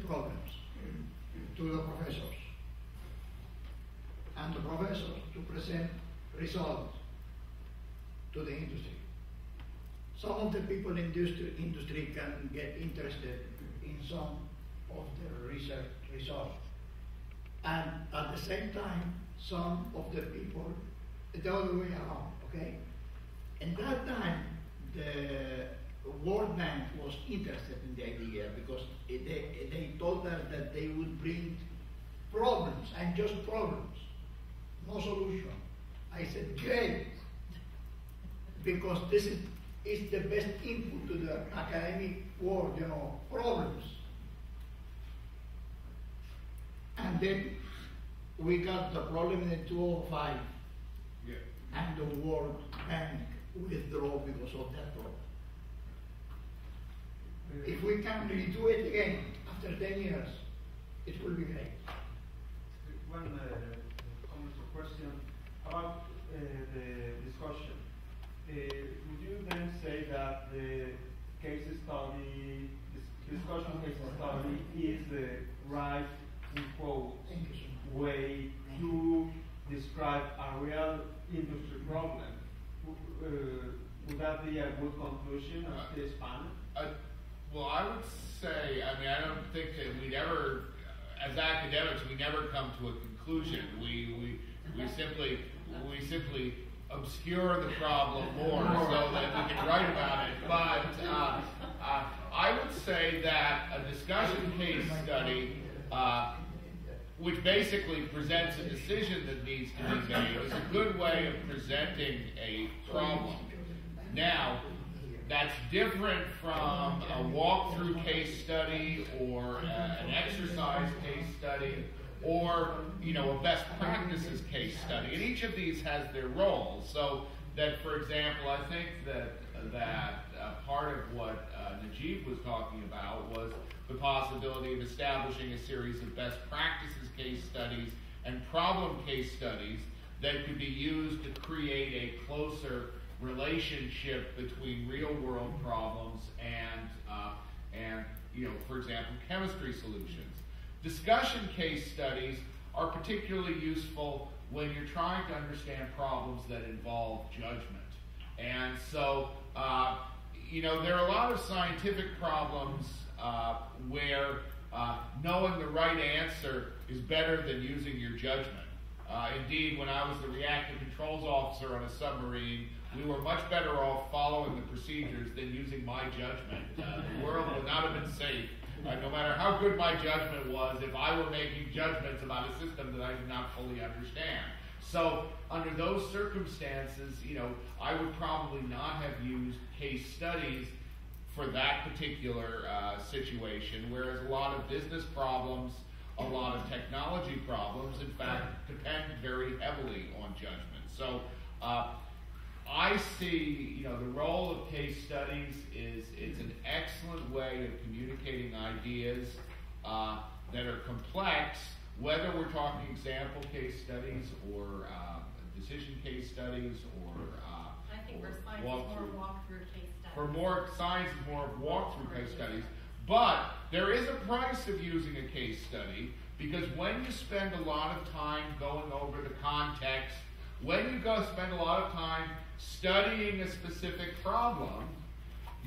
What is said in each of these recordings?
problems to the professors, and the professors to present results to the industry. Some of the people in industry can get interested in some of the research results, and at the same time, some of the people, the other way around, okay? And that time, the World Bank was interested in the idea because they told us that they would bring problems, and just problems, no solution. I said, great, because this is the best input to the academic world, you know, problems. And then we got the problem in the 2005, yeah. And the World Bank withdrew because of that problem. If we can redo it again after 10 years, it will be great. One comment or question about the discussion. Would you then say that the case study, discussion case study is the right, in quote, way to describe a real industry problem? Would that be a good conclusion of this panel? Well, I would say, I mean, I don't think that we'd ever, as academics, we never come to a conclusion. We simply obscure the problem more so that we can write about it. But I would say that a discussion case study, which basically presents a decision that needs to be made, is a good way of presenting a problem. Now, that's different from a walkthrough case study or an exercise case study or, you know, a best practices case study. And each of these has their roles. So that, for example, I think that part of what Nagib was talking about was the possibility of establishing a series of best practices case studies and problem case studies that could be used to create a closer relationship between real-world problems and you know, for example, chemistry solutions. Discussion case studies are particularly useful when you're trying to understand problems that involve judgment. And so, you know, there are a lot of scientific problems where knowing the right answer is better than using your judgment. Indeed, when I was the reactor controls officer on a submarine, we were much better off following the procedures than using my judgment. The world would not have been safe, no matter how good my judgment was, if I were making judgments about a system that I did not fully understand. So, under those circumstances, you know, I would probably not have used case studies for that particular situation, whereas a lot of business problems, a lot of technology problems, in fact, depend very heavily on judgment. So, I see, you know, the role of case studies is it's an excellent way of communicating ideas that are complex, whether we're talking example case studies or decision case studies or I think for science is more walkthrough case studies. For more science is more walkthrough case studies. But there is a price of using a case study, because when you spend a lot of time going over the context, when you spend a lot of time studying a specific problem,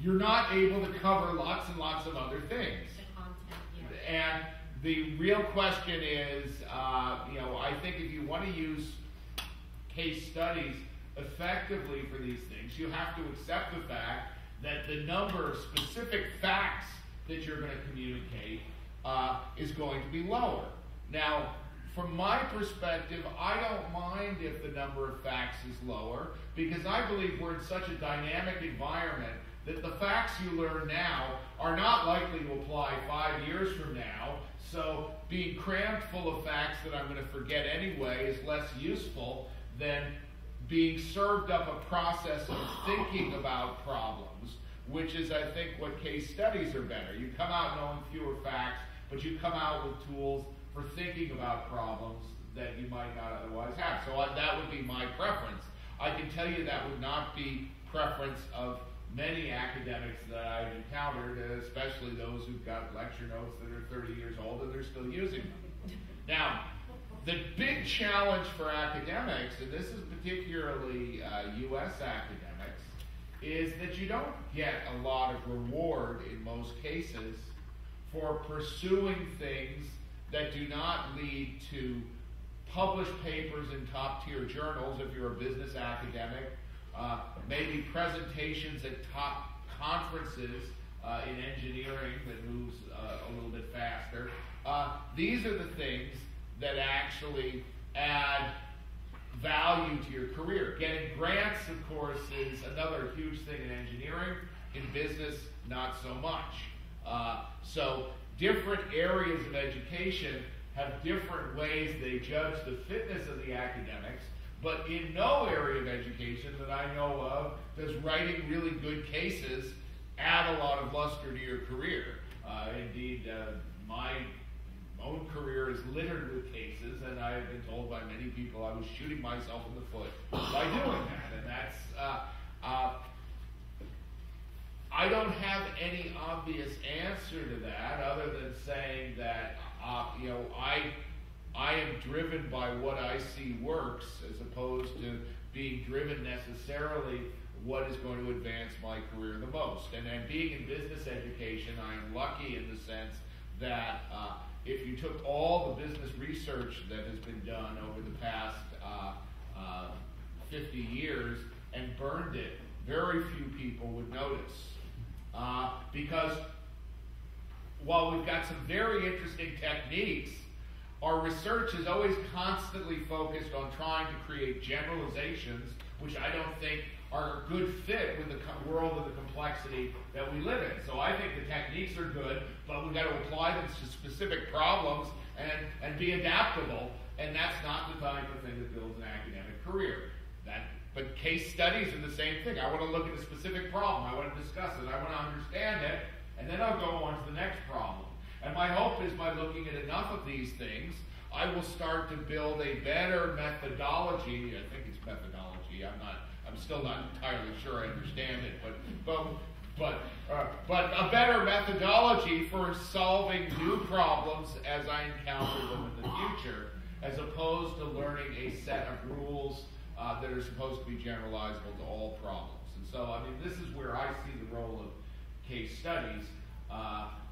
you're not able to cover lots and lots of other things. The content, yeah. And the real question is, you know, I think if you want to use case studies effectively for these things, you have to accept the fact that the number of specific facts that you're going to communicate is going to be lower. Now, from my perspective, I don't mind if the number of facts is lower, because I believe we're in such a dynamic environment that the facts you learn now are not likely to apply 5 years from now. So being crammed full of facts that I'm going to forget anyway is less useful than being served up a process of thinking about problems, which is, I think, what case studies are better. You come out knowing fewer facts, but you come out with tools for thinking about problems that you might not otherwise have. So that would be my preference. I can tell you that would not be preference of many academics that I've encountered, especially those who've got lecture notes that are 30 years old and they're still using them. Now, the big challenge for academics, and this is particularly U.S. academics, is that you don't get a lot of reward in most cases for pursuing things that do not lead to published papers in top-tier journals if you're a business academic, maybe presentations at top conferences in engineering that moves a little bit faster. These are the things that actually add value to your career. Getting grants, of course, is another huge thing in engineering. In business, not so much. So different areas of education have different ways they judge the fitness of the academics, but in no area of education that I know of does writing really good cases add a lot of luster to your career. Indeed, my own career is littered with cases, and I have been told by many people I was shooting myself in the foot by doing that. And that's, I don't have any obvious answer to that other than saying that, you know, I am driven by what I see works as opposed to being driven necessarily what is going to advance my career the most. And then being in business education, I am lucky in the sense that if you took all the business research that has been done over the past 50 years and burned it, very few people would notice. Because while we've got some very interesting techniques, our research is always constantly focused on trying to create generalizations, which I don't think are a good fit with the world of the complexity that we live in. So I think the techniques are good, but we've got to apply them to specific problems and be adaptable, and that's not the type of thing that builds an academic career. But case studies are the same thing. I want to look at a specific problem. I want to discuss it. I want to understand it, and then I'll go on to the next problem. And my hope is by looking at enough of these things, I will start to build a better methodology. I think it's methodology. I'm still not entirely sure I understand it, but a better methodology for solving new problems as I encounter them in the future, as opposed to learning a set of rules that are supposed to be generalizable to all problems. And so, I mean, this is where I see the role of case studies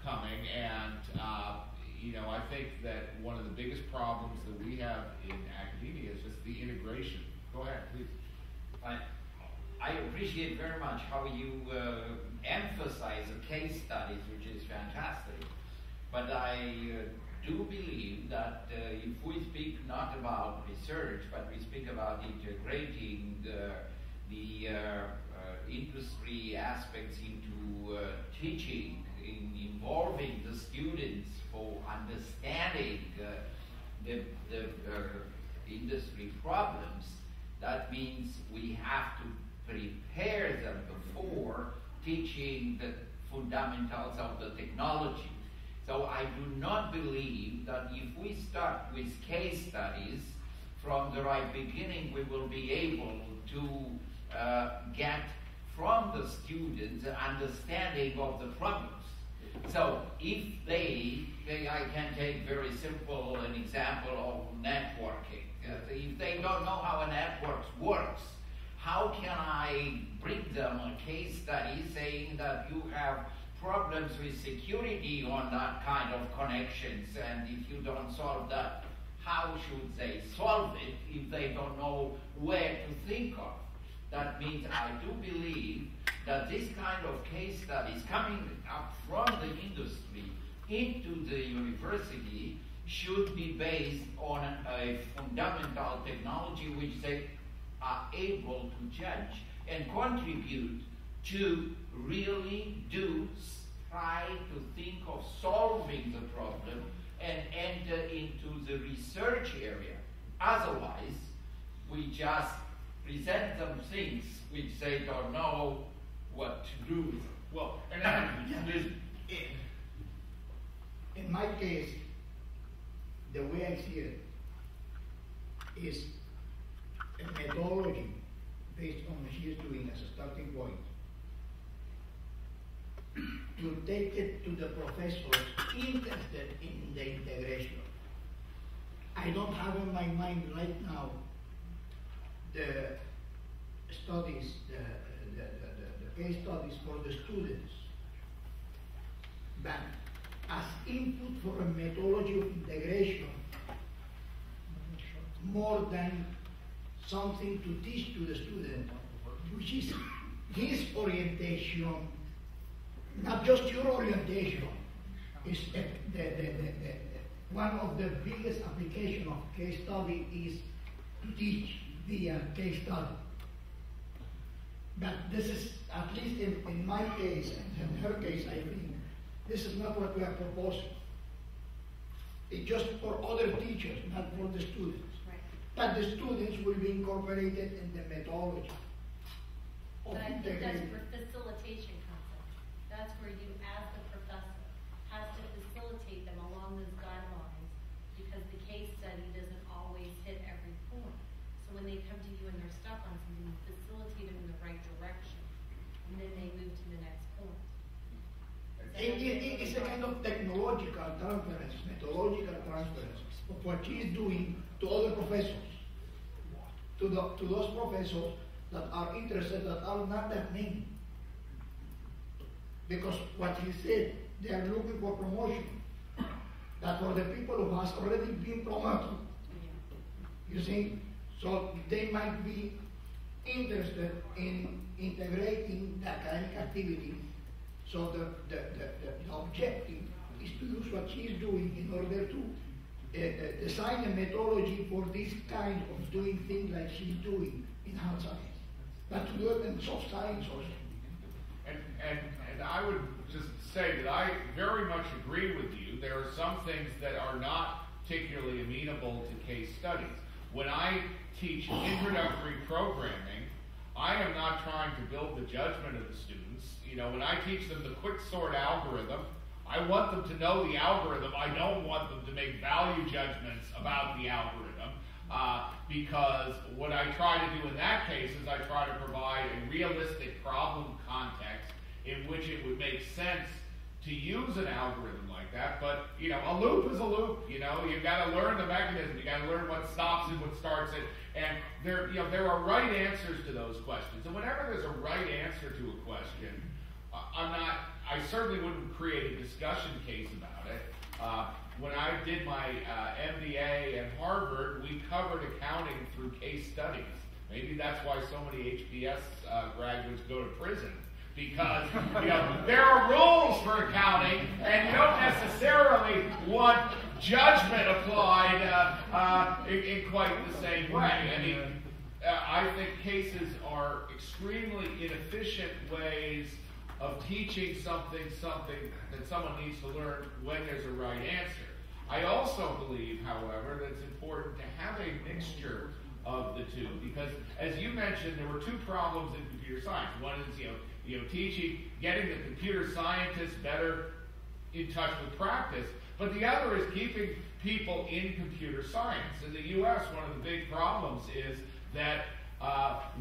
coming, and you know, I think that one of the biggest problems that we have in academia is just the integration. Go ahead, please. I appreciate very much how you emphasize the case studies, which is fantastic. But I do believe that if we speak not about research, but we speak about integrating the industry aspects into teaching, involving the students for understanding the industry problems, that means we have to prepare them before teaching the fundamentals of the technology. So I do not believe that if we start with case studies from the right beginning, we will be able to get from the students an understanding of the problems. So if I can take very simple an example of networking. If they don't know how a network works, how can I bring them a case study saying that you have problems with security on that kind of connections, and if you don't solve that, how should they solve it if they don't know where to think of? That means I do believe that this kind of case studies coming up from the industry into the university should be based on a fundamental technology which they are able to judge and contribute to really try to think of solving the problem and enter into the research area. Otherwise, we just present them things which they don't know what to do with. Well, in my case, the way I see it is a methodology based on what she is doing as a starting point, to take it to the professors interested in the integration. I don't have in my mind right now the studies, the case studies for the students, but as input for a methodology of integration, more than something to teach to the student, which is his orientation, not just your orientation. Is one of the biggest application of case study is to teach via case study. But this is, at least in my case and in her case, I think, this is not what we are proposing. It's just for other teachers, not for the students. Right. But the students will be incorporated in the methodology of But I think that's integration. where facilitation comes in. That's where you, as the professor, has to facilitate them along those guidelines, because the case study doesn't always hit every point. So when they come to you and they're stuck on something, you facilitate them in the right direction, and then they move to the next point. It's a kind of technological transference, methodological transference of what she is doing to other professors, to those professors that are interested, that are not that many. Because what he said, they are looking for promotion. That for the people who has already been promoted, you see, so they might be interested in integrating the academic activity. So the objective is to use what she is doing in order to design a methodology for this kind of doing things like she's doing in hard science, but to do it in soft science also. And I would just say that I very much agree with you. There are some things that are not particularly amenable to case studies. When I teach introductory programming, I am not trying to build the judgment of the students. You know, when I teach them the quicksort algorithm, I want them to know the algorithm. I don't want them to make value judgments about the algorithm, because what I try to do in that case is I try to provide a realistic problem context in which it would make sense to use an algorithm like that. But, you know, a loop is a loop. You know, you've got to learn the mechanism. You've got to learn what stops it, what starts it. And there are right answers to those questions. And whenever there's a right answer to a question, I certainly wouldn't create a discussion case about it. When I did my MBA at Harvard, we covered accounting through case studies. Maybe that's why so many HBS graduates go to prison. Because, you know, there are rules for accounting, and you don't necessarily want judgment applied in quite the same way. I mean, I think cases are extremely inefficient ways of teaching something that someone needs to learn when there's a right answer. I also believe, however, that it's important to have a mixture of the two, because as you mentioned, there were two problems in computer science. One is, teaching, getting the computer scientists better in touch with practice, but the other is keeping people in computer science. In the U.S., one of the big problems is that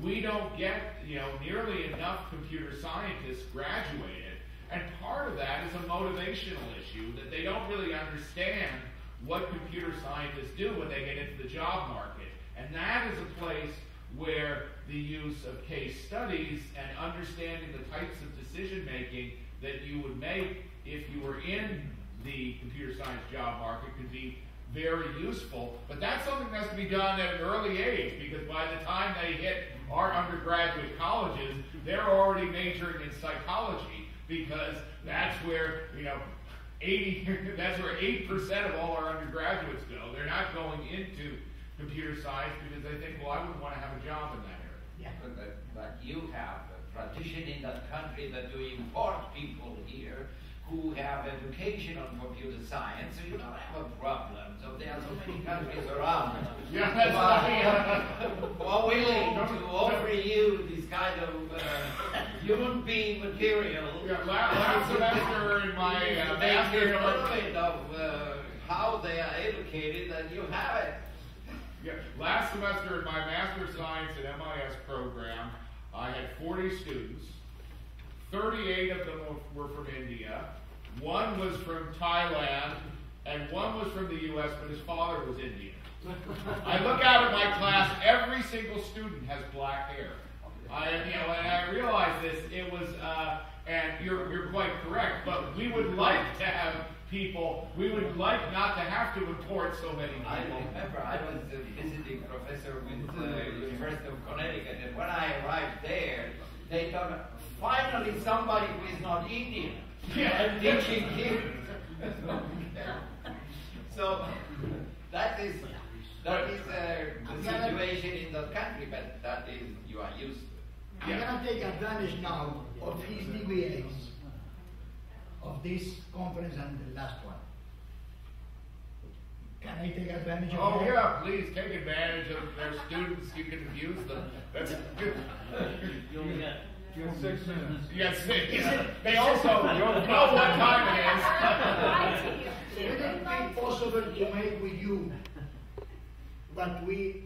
we don't get nearly enough computer scientists graduated, and part of that is a motivational issue, that they don't really understand what computer scientists do when they get into the job market. And that is a place where the use of case studies and understanding the types of decision making that you would make if you were in the computer science job market could be very useful. But that's something that has to be done at an early age, because by the time they hit our undergraduate colleges, they're already majoring in psychology, because that's where 8% of all our undergraduates go. They're not going into computer science because they think, well, I wouldn't want to have a job in that area. Yeah. But you have a tradition in that country that you import people here who have education on computer science, so you don't have a problem. So there are so many countries around who are willing to offer you this kind of human being material. Yeah, last semester in my master's of how they are educated, and you have it. Yeah, last semester in my Master of Science at MIS program, I had 40 students. 38 of them were from India, 1 was from Thailand, and 1 was from the US, but his father was Indian. I look out at my class, every single student has black hair. And I realize this, it was, and you're quite correct, but we would like to have people, we would like not to have to import so many people. I remember I was a visiting professor with the University of Connecticut, and when I arrived there, they thought, finally somebody who is not Indian, and teaching here. So that is the situation in the country, but that is, you are used to. I'm going to take advantage now of his DBAs, of this conference and the last one. Can I take advantage of that? Oh yeah, please take advantage of their students. You can use them. That's good. You have 6 minutes. Yes, they also know what time it is. Would it be possible to make with you what we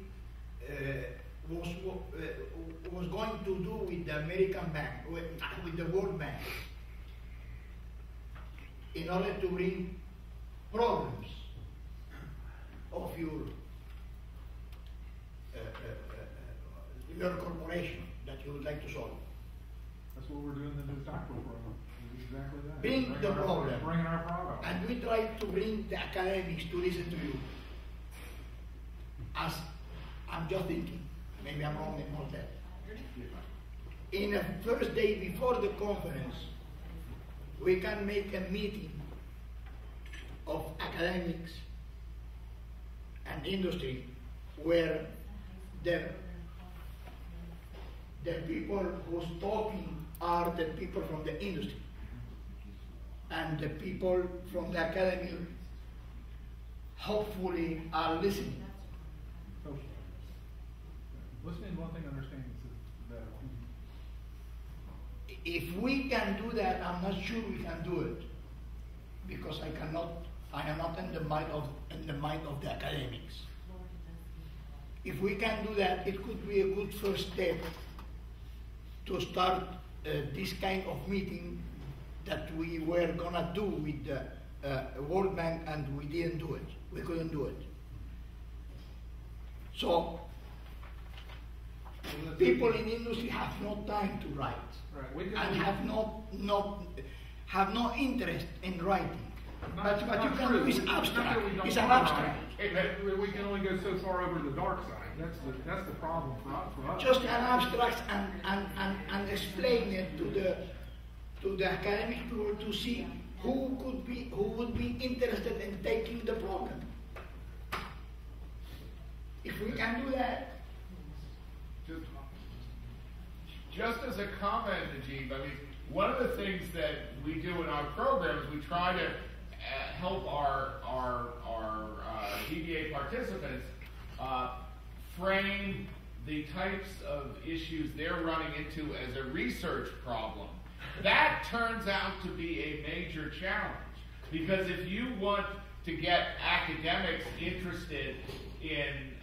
was going to do with the American Bank, with the World Bank, in order to bring problems of your corporation that you would like to solve? That's what we're doing in the doctoral program. Exactly that. Bring the problem. Bringing our product. And we try to bring the academics to listen to you. As I'm just thinking, maybe I'm wrong in all that. In the first day before the conference, we can make a meeting of academics and industry where the people who's talking are the people from the industry, and the people from the academy hopefully are listening. Listening, one thing, understanding is better. If we can do that, I'm not sure we can do it, because I am not in the mind of the academics. If we can do that, it could be a good first step to start this kind of meeting that we were gonna do with the World Bank, and we didn't do it. We couldn't do it. So people in industry have no time to write, and have no interest in writing. But what you can do is abstract. It's an abstract. We can only go so far over the dark side. That's the problem for us. Just an abstract and explain it to the academic people to see who would be interested in taking the problem. If we can do that. Just as a comment, Nagib, I mean, one of the things that we do in our programs, we try to help our DBA participants frame the types of issues they're running into as a research problem. That turns out to be a major challenge, because if you want to get academics interested in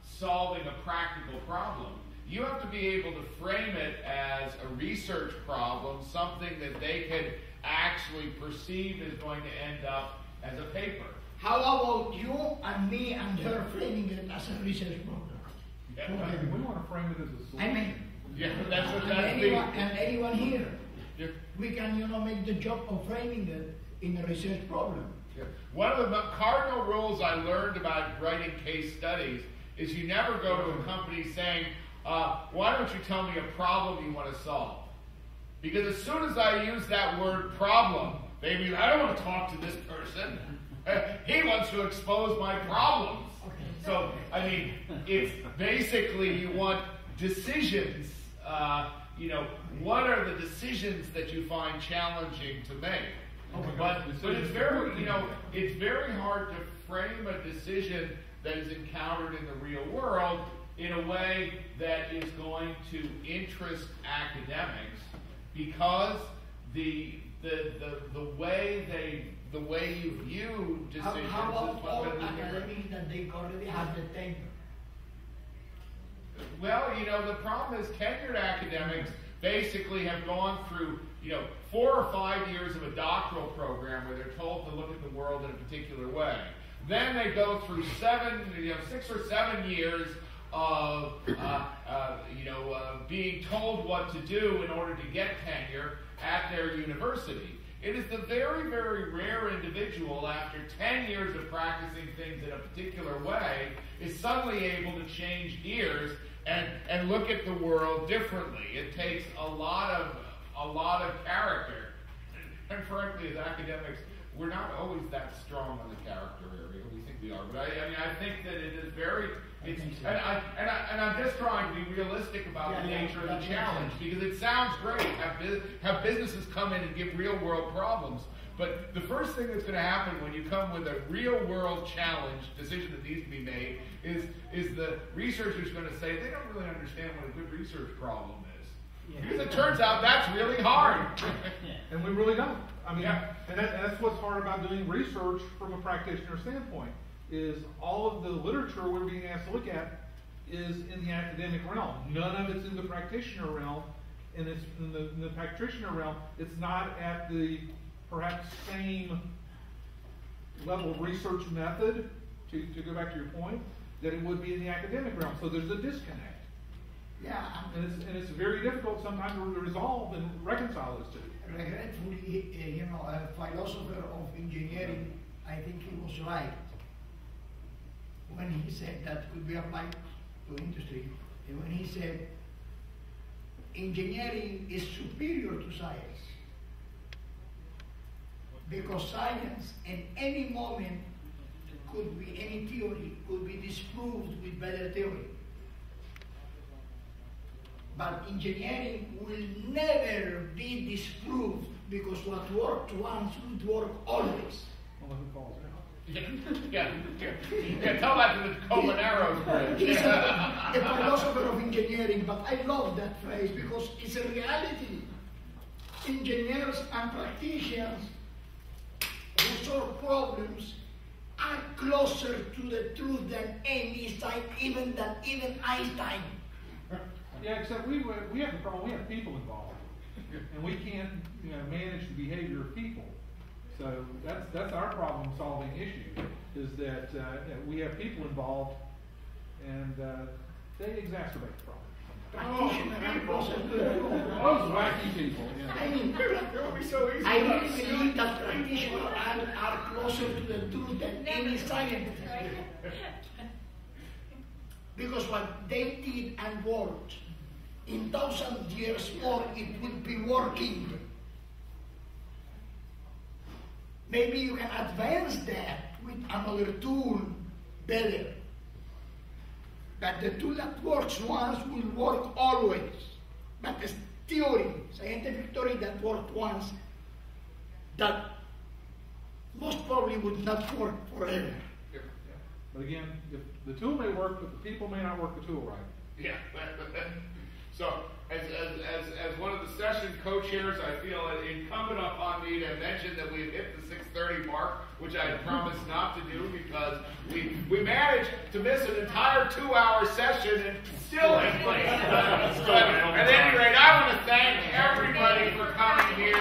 solving a practical problem, you have to be able to frame it as a research problem, something that they could actually perceive is going to end up as a paper. How about you and me and her framing it as a research problem? Yeah. We want to frame it as a solution. I mean, Yeah, that's what and anyone here, Yeah. we can make the job of framing it in a research problem. Yeah. One of the cardinal rules I learned about writing case studies is you never go to a company saying, why don't you tell me a problem you want to solve? Because as soon as I use that word problem, they mean, I don't want to talk to this person. He wants to expose my problems. So, I mean, it's basically you want decisions. What are the decisions that you find challenging to make? But it's very hard to frame a decision that is encountered in the real world in a way that is going to interest academics, because the way you view decisions How about is all fundamentally different. academics that they already have the tenure? Well, the problem is tenured academics basically have gone through, 4 or 5 years of a doctoral program where they're told to look at the world in a particular way. Then they go through 6 or 7 years of being told what to do in order to get tenure at their university. It is the very, very rare individual after 10 years of practicing things in a particular way is suddenly able to change gears and look at the world differently. It takes a lot of character. And frankly, as academics, we're not always that strong on the character area. We think we are, but I think that it is very. And I'm just trying to be realistic about the nature of the challenge, because it sounds great have businesses come in and give real world problems, but the first thing that's going to happen when you come with a real world challenge decision that needs to be made is the researcher's going to say they don't really understand what a good research problem is. Because it turns out that's really hard. And we really don't. I mean, and that's what's hard about doing research from a practitioner standpoint, is all of the literature we're being asked to look at is in the academic realm. None of it's in the practitioner realm, and it's in the practitioner realm. It's not at the perhaps same level of research method, to go back to your point, that it would be in the academic realm. So there's a disconnect. Yeah. And it's very difficult sometimes to resolve and reconcile those two. Regretfully, a philosopher of engineering, I think he was right when he said that could be applied to industry, and when he said engineering is superior to science, because science in any moment could be, any theory could be disproved with better theory. But engineering will never be disproved, because what worked once would work always. Yeah, tell that to the Comanero Bridge. He's a philosopher of engineering, but I love that phrase because it's a reality. Engineers and practitioners who solve problems are closer to the truth than Einstein, even Einstein. Yeah, except we have the problem. We have people involved, and we can't manage the behavior of people. So that's our problem-solving issue, is that we have people involved, and they exacerbate the problem. Those wacky people. Yeah. I mean, I really believe that practitioners are closer to the truth than any scientist. Because what they did and worked, in 1,000 years more, it will be working. Maybe you can advance that with another tool better. But the tool that works once will work always. But the theory, scientific theory that worked once, that most probably would not work forever. Yeah. But again, the tool may work, but the people may not work the tool right. Yeah. So, as one of the session co-chairs, I feel it incumbent upon me to mention that we've hit the 6:30 mark, which I promised not to do, because we managed to miss an entire 2-hour session and still in place. But at any rate, I want to thank everybody for coming here.